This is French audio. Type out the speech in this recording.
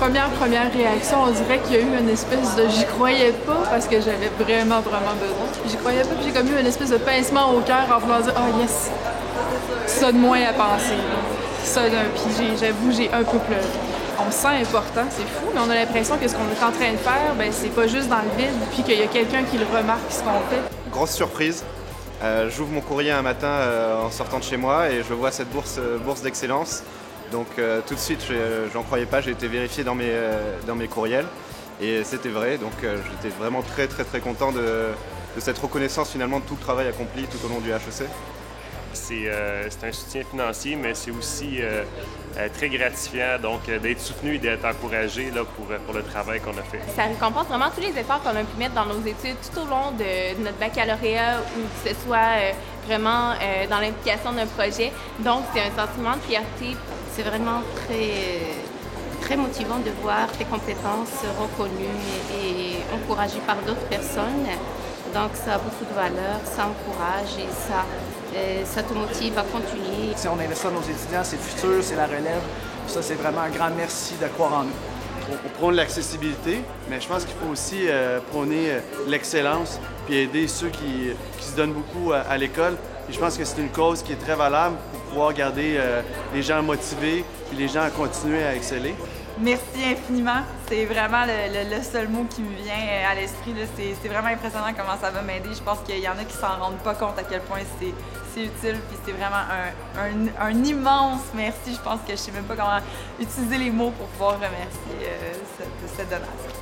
Première réaction, on dirait qu'il y a eu une espèce de j'y croyais pas parce que j'avais vraiment besoin. J'y croyais pas, puis j'ai comme eu une espèce de pincement au cœur en voulant dire oh yes, ça de moins à penser. Puis j'avoue, j'ai un peu pleuré. On se sent important, c'est fou, mais on a l'impression que ce qu'on est en train de faire, ben, c'est pas juste dans le vide, puis qu'il y a quelqu'un qui le remarque ce qu'on fait. Grosse surprise. J'ouvre mon courrier un matin en sortant de chez moi et je vois cette bourse d'excellence. Donc tout de suite, j'en croyais pas, j'ai été vérifié dans mes courriels et c'était vrai. Donc j'étais vraiment très content de cette reconnaissance finalement de tout le travail accompli tout au long du HEC. C'est un soutien financier, mais c'est aussi très gratifiant d'être soutenu et d'être encouragé là, pour le travail qu'on a fait. Ça récompense vraiment tous les efforts qu'on a pu mettre dans nos études tout au long de notre baccalauréat ou que ce soit vraiment dans l'implication d'un projet. Donc, c'est un sentiment de fierté. C'est vraiment très motivant de voir tes compétences reconnues et encouragées par d'autres personnes. Donc ça a beaucoup de valeur, ça encourage et ça te motive à continuer. Si on investit dans nos étudiants, c'est le futur, c'est la relève. Ça, c'est vraiment un grand merci de croire en nous. On prône l'accessibilité, mais je pense qu'il faut aussi prôner l'excellence puis aider ceux qui se donnent beaucoup à l'école. Et je pense que c'est une cause qui est très valable pour pouvoir garder les gens motivés et les gens à continuer à exceller. Merci infiniment. C'est vraiment le seul mot qui me vient à l'esprit. C'est vraiment impressionnant comment ça va m'aider. Je pense qu'il y en a qui s'en rendent pas compte à quel point c'est utile. Puis c'est vraiment un immense merci. Je pense que je sais même pas comment utiliser les mots pour pouvoir remercier cette donation.